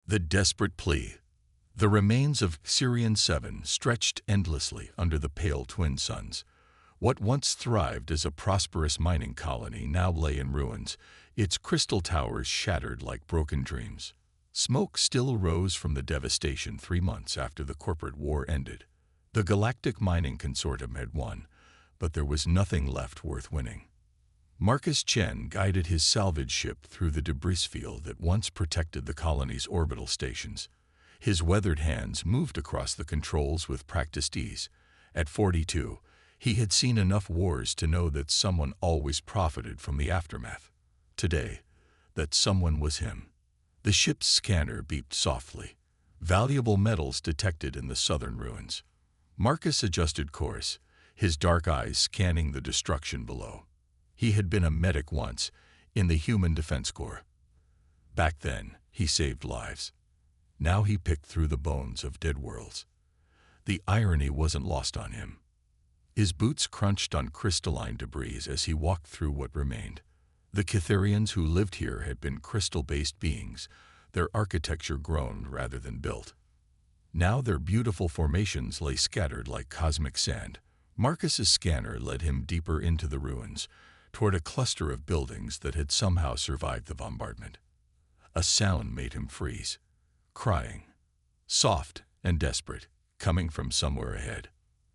The desperate plea. The remains of Sirian 7 stretched endlessly under the pale twin suns. What once thrived as a prosperous mining colony now lay in ruins, its crystal towers shattered like broken dreams. Smoke still rose from the devastation 3 months after the corporate war ended. The Galactic mining consortium had won, but there was nothing left worth winning. Marcus Chen guided his salvage ship through the debris field that once protected the colony's orbital stations. His weathered hands moved across the controls with practiced ease. At 42, he had seen enough wars to know that someone always profited from the aftermath. Today, that someone was him. The ship's scanner beeped softly. Valuable metals detected in the southern ruins. Marcus adjusted course, his dark eyes scanning the destruction below. He had been a medic once, in the Human Defense Corps. Back then, he saved lives. Now he picked through the bones of dead worlds. The irony wasn't lost on him. His boots crunched on crystalline debris as he walked through what remained. The Cytherians who lived here had been crystal-based beings, their architecture grown rather than built. Now their beautiful formations lay scattered like cosmic sand. Marcus's scanner led him deeper into the ruins, toward a cluster of buildings that had somehow survived the bombardment. A sound made him freeze. Crying. Soft and desperate, coming from somewhere ahead.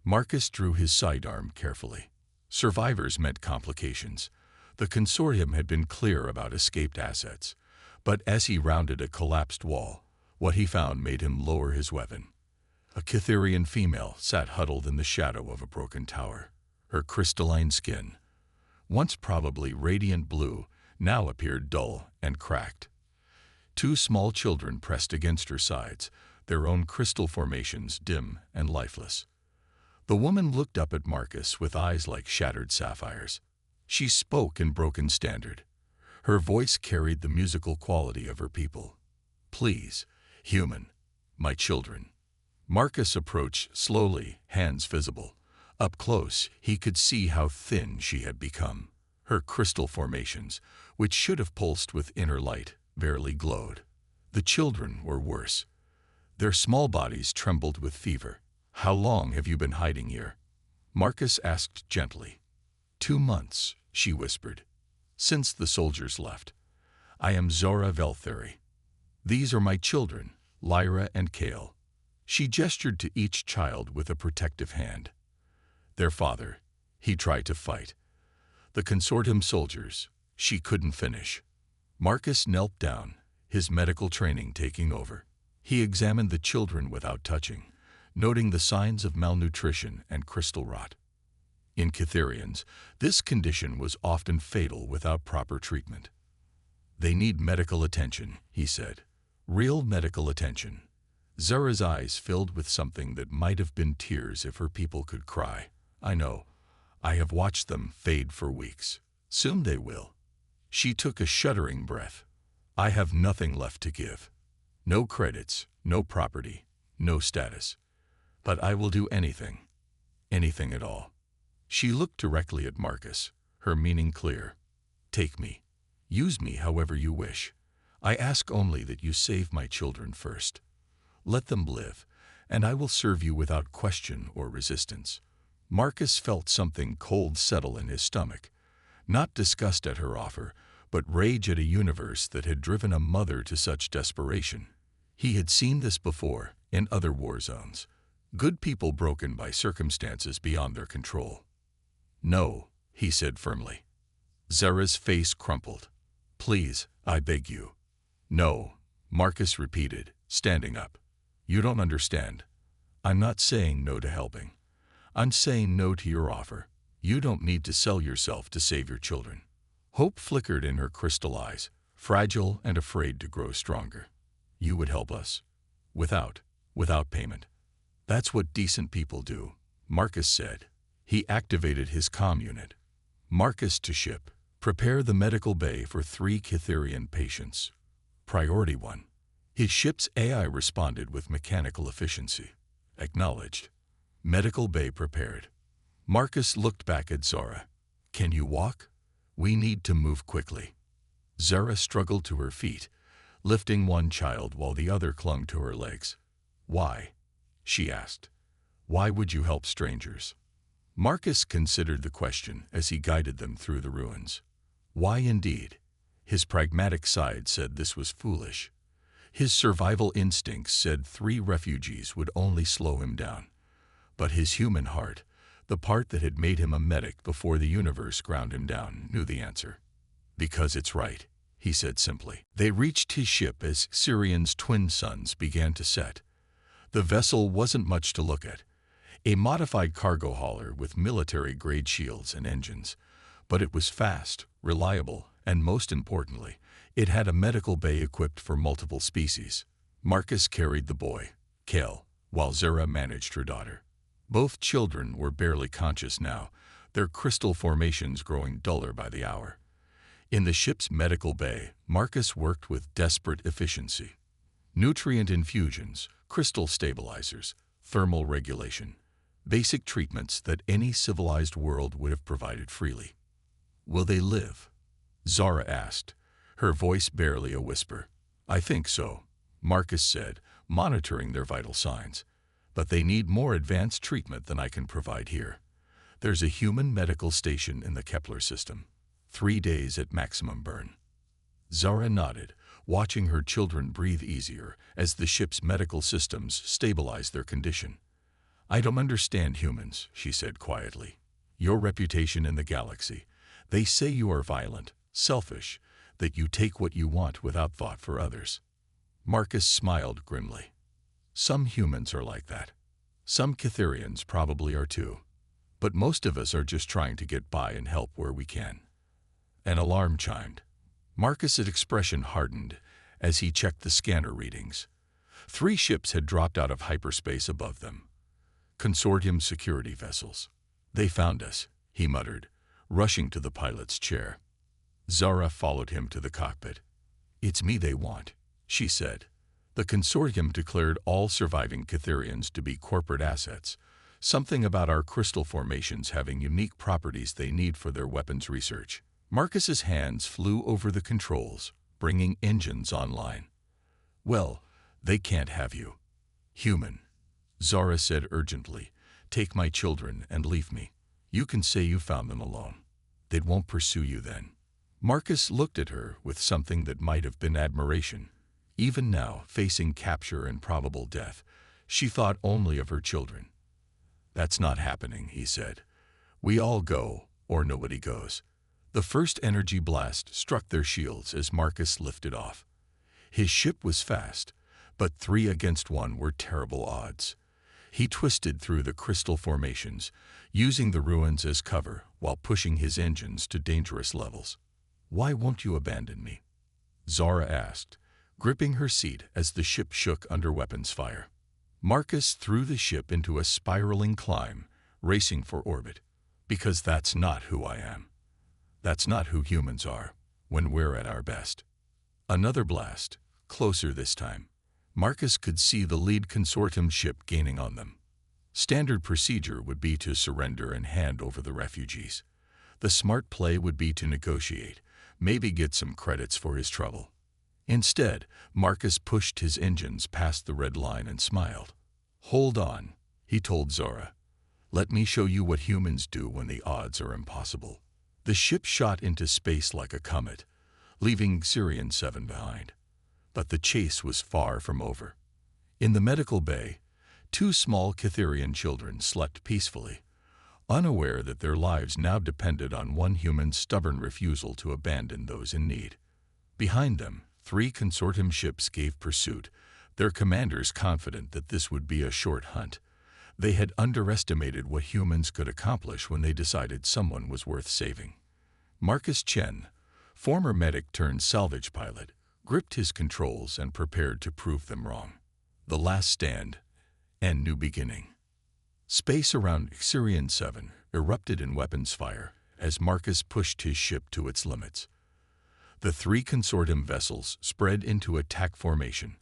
Marcus drew his sidearm carefully. Survivors meant complications. The consortium had been clear about escaped assets, but as he rounded a collapsed wall, what he found made him lower his weapon. A Cytherian female sat huddled in the shadow of a broken tower. Her crystalline skin, once probably radiant blue, now appeared dull and cracked. 2 small children pressed against her sides, their own crystal formations dim and lifeless. The woman looked up at Marcus with eyes like shattered sapphires. She spoke in broken standard. Her voice carried the musical quality of her people. "Please, human, my children." Marcus approached slowly, hands visible. Up close, he could see how thin she had become. Her crystal formations, which should have pulsed with inner light, barely glowed. The children were worse. Their small bodies trembled with fever. "How long have you been hiding here?" Marcus asked gently. 2 months, she whispered. "Since the soldiers left. I am Zora Veltheri. These are my children, Lyra and Kale." She gestured to each child with a protective hand. Their father, he tried to fight. The consortium soldiers, she couldn't finish. Marcus knelt down, his medical training taking over. He examined the children without touching, noting the signs of malnutrition and crystal rot. In Cytherians, this condition was often fatal without proper treatment. "They need medical attention," he said. "Real medical attention." Zara's eyes filled with something that might have been tears if her people could cry. "I know. I have watched them fade for weeks. Soon they will." She took a shuddering breath. "I have nothing left to give. No credits, no property, no status. But I will do anything. Anything at all." She looked directly at Marcus, her meaning clear. "Take me. Use me however you wish. I ask only that you save my children first. Let them live, and I will serve you without question or resistance." Marcus felt something cold settle in his stomach. Not disgust at her offer, but rage at a universe that had driven a mother to such desperation. He had seen this before, in other war zones. Good people broken by circumstances beyond their control. "No," he said firmly. Zara's face crumpled. "Please, I beg you." "No," Marcus repeated, standing up. "You don't understand. I'm not saying no to helping. I'm saying no to your offer. You don't need to sell yourself to save your children." Hope flickered in her crystal eyes, fragile and afraid to grow stronger. "You would help us. Without payment. That's what decent people do," Marcus said. He activated his comm unit. "Marcus to ship. Prepare the medical bay for 3 Cytherian patients. Priority 1. His ship's AI responded with mechanical efficiency. Acknowledged. Medical bay prepared. Marcus looked back at Zara. "Can you walk? We need to move quickly." Zara struggled to her feet, lifting one child while the other clung to her legs. "Why?" she asked. "Why would you help strangers?" Marcus considered the question as he guided them through the ruins. Why indeed? His pragmatic side said this was foolish. His survival instincts said 3 refugees would only slow him down. But his human heart, the part that had made him a medic before the universe ground him down, knew the answer. "Because it's right," he said simply. They reached his ship as Sirian's twin suns began to set. The vessel wasn't much to look at. A modified cargo hauler with military-grade shields and engines. But it was fast, reliable, and most importantly, it had a medical bay equipped for multiple species. Marcus carried the boy, Kale, while Zara managed her daughter. Both children were barely conscious now, their crystal formations growing duller by the hour. In the ship's medical bay, Marcus worked with desperate efficiency. Nutrient infusions, crystal stabilizers, thermal regulation. Basic treatments that any civilized world would have provided freely. "Will they live?" Zara asked, her voice barely a whisper. "I think so," Marcus said, monitoring their vital signs. "But they need more advanced treatment than I can provide here. There's a human medical station in the Kepler system. 3 days at maximum burn." Zara nodded, watching her children breathe easier as the ship's medical systems stabilized their condition. "I don't understand humans," she said quietly. "Your reputation in the galaxy. They say you are violent, selfish, that you take what you want without thought for others." Marcus smiled grimly. "Some humans are like that. Some Catherians probably are too. But most of us are just trying to get by and help where we can." An alarm chimed. Marcus's expression hardened as he checked the scanner readings. 3 ships had dropped out of hyperspace above them. Consortium security vessels. "They found us," he muttered, rushing to the pilot's chair. Zara followed him to the cockpit. "It's me they want," she said. The consortium declared all surviving Catherians to be corporate assets, something about our crystal formations having unique properties they need for their weapons research. Marcus's hands flew over the controls, bringing engines online. "Well, they can't have you. Human," Zara said urgently. "Take my children and leave me. You can say you found them alone. They won't pursue you then." Marcus looked at her with something that might have been admiration. Even now, facing capture and probable death, she thought only of her children. "That's not happening," he said. "We all go, or nobody goes." The first energy blast struck their shields as Marcus lifted off. His ship was fast, but 3 against 1 were terrible odds. He twisted through the crystal formations, using the ruins as cover while pushing his engines to dangerous levels. "Why won't you abandon me?" Zara asked, gripping her seat as the ship shook under weapons fire. Marcus threw the ship into a spiraling climb, racing for orbit. "Because that's not who I am. That's not who humans are, when we're at our best." Another blast, closer this time. Marcus could see the lead consortium ship gaining on them. Standard procedure would be to surrender and hand over the refugees. The smart play would be to negotiate, maybe get some credits for his trouble. Instead, Marcus pushed his engines past the red line and smiled. "Hold on," he told Zara. "Let me show you what humans do when the odds are impossible." The ship shot into space like a comet, leaving Sirian 7 behind. But the chase was far from over. In the medical bay, 2 small Catherian children slept peacefully, unaware that their lives now depended on one human's stubborn refusal to abandon those in need. Behind them, 3 consortium ships gave pursuit, their commanders confident that this would be a short hunt. They had underestimated what humans could accomplish when they decided someone was worth saving. Marcus Chen, former medic turned salvage pilot, gripped his controls and prepared to prove them wrong. The last stand and new beginning. Space around Sirian 7 erupted in weapons fire as Marcus pushed his ship to its limits. The 3 consortium vessels spread into attack formation,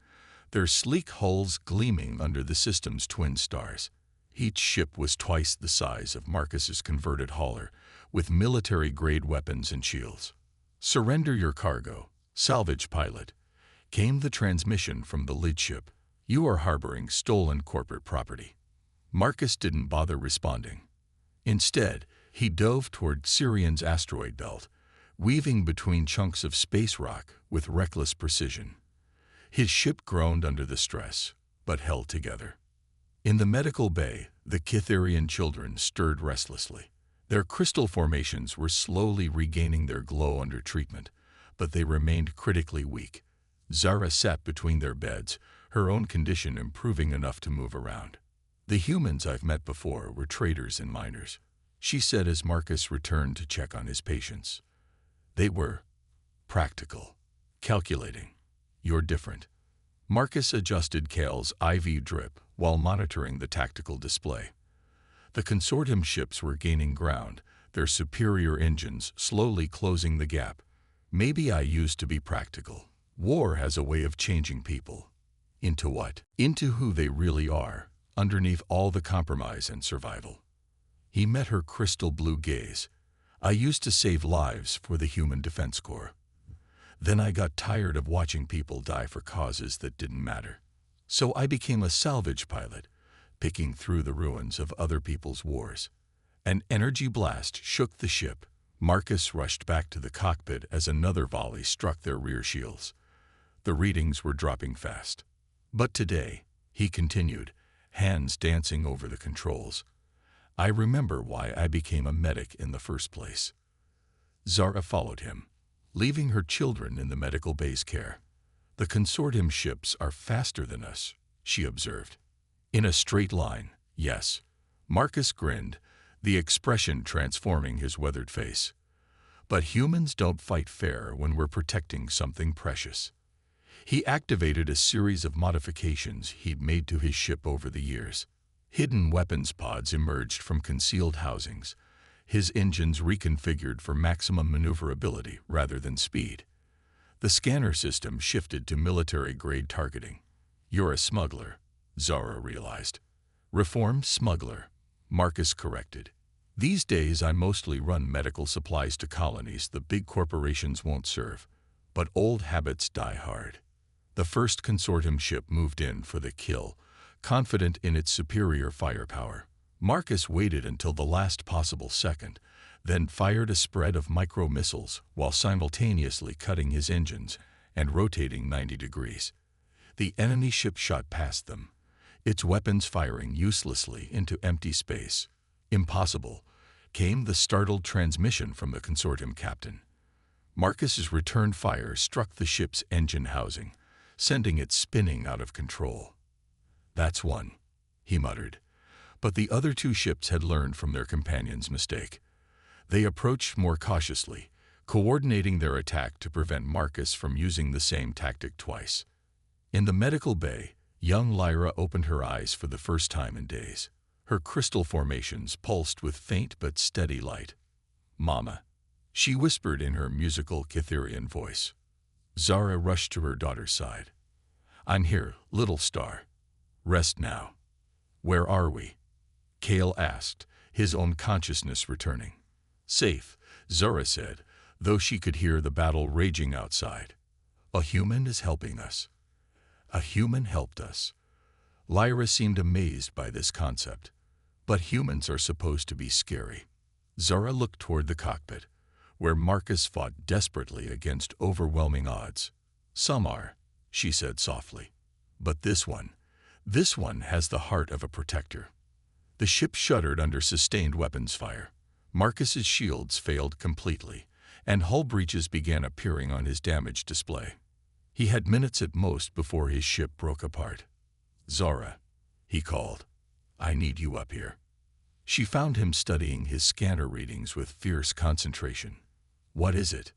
their sleek hulls gleaming under the system's twin stars. Each ship was twice the size of Marcus's converted hauler, with military-grade weapons and shields. "Surrender your cargo, salvage pilot," Came the transmission from the lead ship. You are harboring stolen corporate property. Marcus didn't bother responding. Instead, he dove toward Sirian's asteroid belt, weaving between chunks of space rock with reckless precision. His ship groaned under the stress, but held together. In the medical bay, the Cytherian children stirred restlessly. Their crystal formations were slowly regaining their glow under treatment, but they remained critically weak. Zara sat between their beds, her own condition improving enough to move around. The humans I've met before were traders and miners, she said as Marcus returned to check on his patients. They were practical, calculating. You're different. Marcus adjusted Kale's IV drip while monitoring the tactical display. The consortium ships were gaining ground, their superior engines slowly closing the gap. Maybe I used to be practical. War has a way of changing people. Into what? Into who they really are, underneath all the compromise and survival. He met her crystal blue gaze. I used to save lives for the Human Defense Corps. Then I got tired of watching people die for causes that didn't matter. So I became a salvage pilot, picking through the ruins of other people's wars. An energy blast shook the ship. Marcus rushed back to the cockpit as another volley struck their rear shields. The readings were dropping fast. But today, he continued, hands dancing over the controls. I remember why I became a medic in the first place. Zara followed him, leaving her children in the medical bay's care. The consortium ships are faster than us, she observed. In a straight line, yes. Marcus grinned, the expression transforming his weathered face. But humans don't fight fair when we're protecting something precious. He activated a series of modifications he'd made to his ship over the years. Hidden weapons pods emerged from concealed housings, his engines reconfigured for maximum maneuverability rather than speed. The scanner system shifted to military-grade targeting. You're a smuggler, Zara realized. Reformed smuggler, Marcus corrected. These days I mostly run medical supplies to colonies the big corporations won't serve, but old habits die hard. The first consortium ship moved in for the kill, confident in its superior firepower. Marcus waited until the last possible second, then fired a spread of micro-missiles while simultaneously cutting his engines and rotating 90 degrees. The enemy ship shot past them, its weapons firing uselessly into empty space. Impossible, came the startled transmission from the consortium captain. Marcus's return fire struck the ship's engine housing, sending it spinning out of control. That's one, he muttered. But the other two ships had learned from their companion's mistake. They approached more cautiously, coordinating their attack to prevent Marcus from using the same tactic twice. In the medical bay, young Lyra opened her eyes for the first time in days. Her crystal formations pulsed with faint but steady light. "Mama," she whispered in her musical Cytherian voice. Zara rushed to her daughter's side. "I'm here, little star. Rest now." "Where are we?" Kale asked, his own consciousness returning. "Safe," Zara said, though she could hear the battle raging outside. "A human is helping us." A human helped us. Lyra seemed amazed by this concept. But humans are supposed to be scary. Zara looked toward the cockpit, where Marcus fought desperately against overwhelming odds. "Some are," she said softly. "But this one has the heart of a protector." The ship shuddered under sustained weapons fire. Marcus's shields failed completely, and hull breaches began appearing on his damage display. He had minutes at most before his ship broke apart. "Zara," he called, "I need you up here." She found him studying his scanner readings with fierce concentration. "What is it?"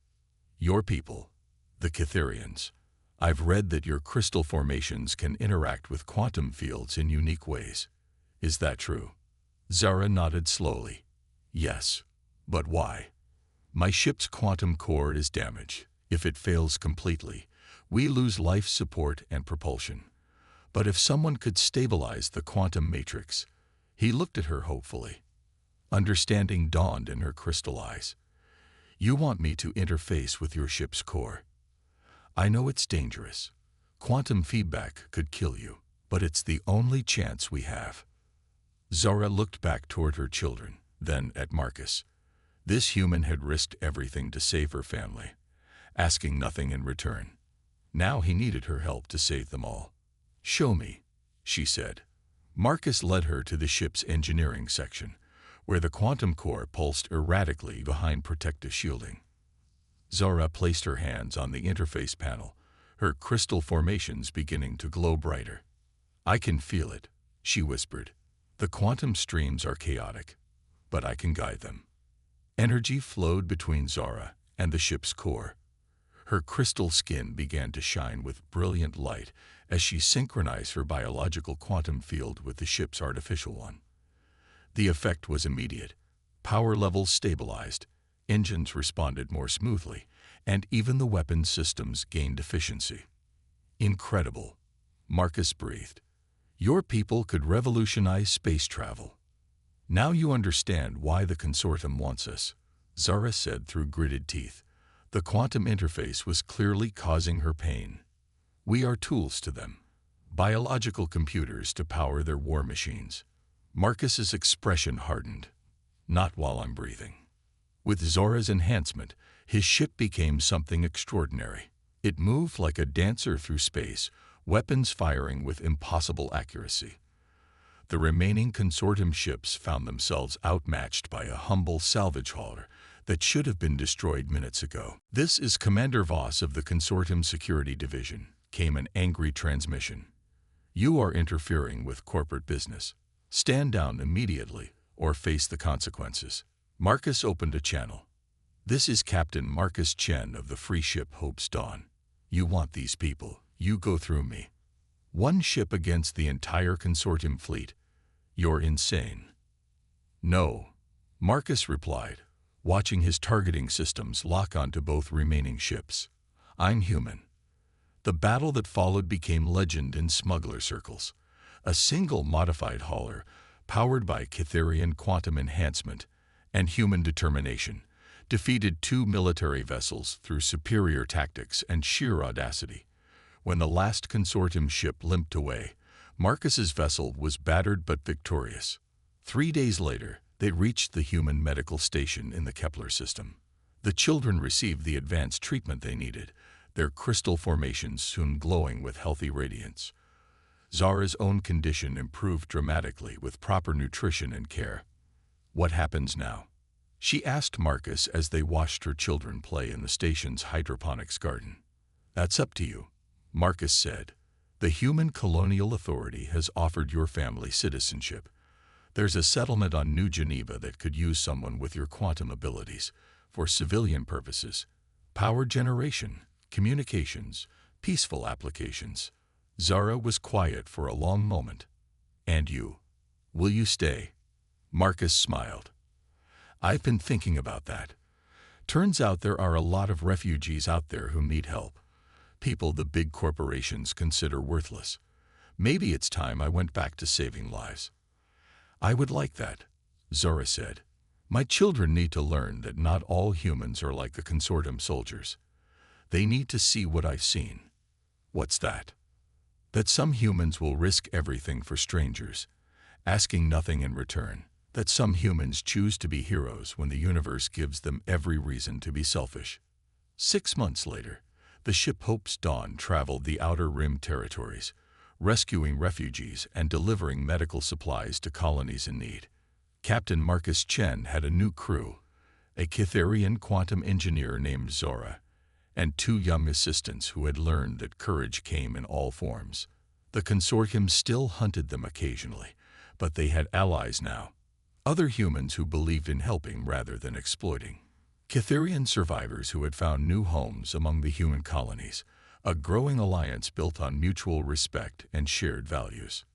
"Your people, the Cytherians. I've read that your crystal formations can interact with quantum fields in unique ways. Is that true?" Zara nodded slowly. "Yes. But why?" "My ship's quantum core is damaged. If it fails completely, we lose life support and propulsion. But if someone could stabilize the quantum matrix..." He looked at her hopefully. Understanding dawned in her crystal eyes. "You want me to interface with your ship's core. I know it's dangerous, Quantum feedback could kill you, but it's the only chance we have. Zara looked back toward her children, then at Marcus. This human had risked everything to save her family, asking nothing in return. Now he needed her help to save them all. "Show me," she said. Marcus led her to the ship's engineering section, where the quantum core pulsed erratically behind protective shielding. Zara placed her hands on the interface panel, her crystal formations beginning to glow brighter. "I can feel it," she whispered. "The quantum streams are chaotic, but I can guide them." Energy flowed between Zara and the ship's core. Her crystal skin began to shine with brilliant light as she synchronized her biological quantum field with the ship's artificial one. The effect was immediate. Power levels stabilized, engines responded more smoothly, and even the weapons systems gained efficiency. "Incredible," Marcus breathed. "Your people could revolutionize space travel." "Now you understand why the consortium wants us," Zara said through gritted teeth. The quantum interface was clearly causing her pain. "We are tools to them, biological computers to power their war machines." Marcus's expression hardened. "Not while I'm breathing." With Zora's enhancement, his ship became something extraordinary. It moved like a dancer through space, weapons firing with impossible accuracy. The remaining consortium ships found themselves outmatched by a humble salvage hauler that should have been destroyed minutes ago. "This is Commander Voss of the Consortium Security Division," came an angry transmission. "You are interfering with corporate business. Stand down immediately or face the consequences." Marcus opened a channel. "This is Captain Marcus Chen of the free ship Hope's Dawn. You want these people, you go through me. One ship against the entire consortium fleet. You're insane." "No," Marcus replied, watching his targeting systems lock onto both remaining ships. "I'm human." The battle that followed became legend in smuggler circles. A single modified hauler, powered by Cytherian quantum enhancement and human determination, defeated 2 military vessels through superior tactics and sheer audacity. When the last consortium ship limped away, Marcus's vessel was battered but victorious. 3 days later, they reached the human medical station in the Kepler system. The children received the advanced treatment they needed, their crystal formations soon glowing with healthy radiance. Zara's own condition improved dramatically with proper nutrition and care. "What happens now?" she asked Marcus as they watched her children play in the station's hydroponics garden. "That's up to you," Marcus said. "The Human Colonial Authority has offered your family citizenship. There's a settlement on New Geneva that could use someone with your quantum abilities for civilian purposes, power generation, communications, peaceful applications." Zara was quiet for a long moment. "And you? Will you stay?" Marcus smiled. "I've been thinking about that. Turns out there are a lot of refugees out there who need help. People the big corporations consider worthless. Maybe it's time I went back to saving lives." "I would like that," Zora said. "My children need to learn that not all humans are like the consortium soldiers. They need to see what I've seen." "What's that?" "That some humans will risk everything for strangers, asking nothing in return. That some humans choose to be heroes when the universe gives them every reason to be selfish." 6 months later, the ship Hope's Dawn traveled the Outer Rim territories, rescuing refugees and delivering medical supplies to colonies in need. Captain Marcus Chen had a new crew, a Cytherian quantum engineer named Zora, and 2 young assistants who had learned that courage came in all forms. The consortium still hunted them occasionally, but they had allies now. Other humans who believed in helping rather than exploiting. Cytherian survivors who had found new homes among the human colonies, a growing alliance built on mutual respect and shared values.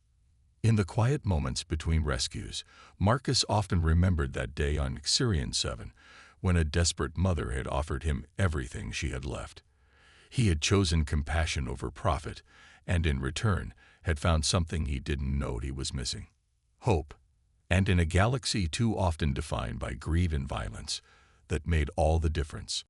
In the quiet moments between rescues, Marcus often remembered that day on Sirian 7, when a desperate mother had offered him everything she had left. He had chosen compassion over profit, and in return had found something he didn't know he was missing: hope. And in a galaxy too often defined by greed and violence, that made all the difference.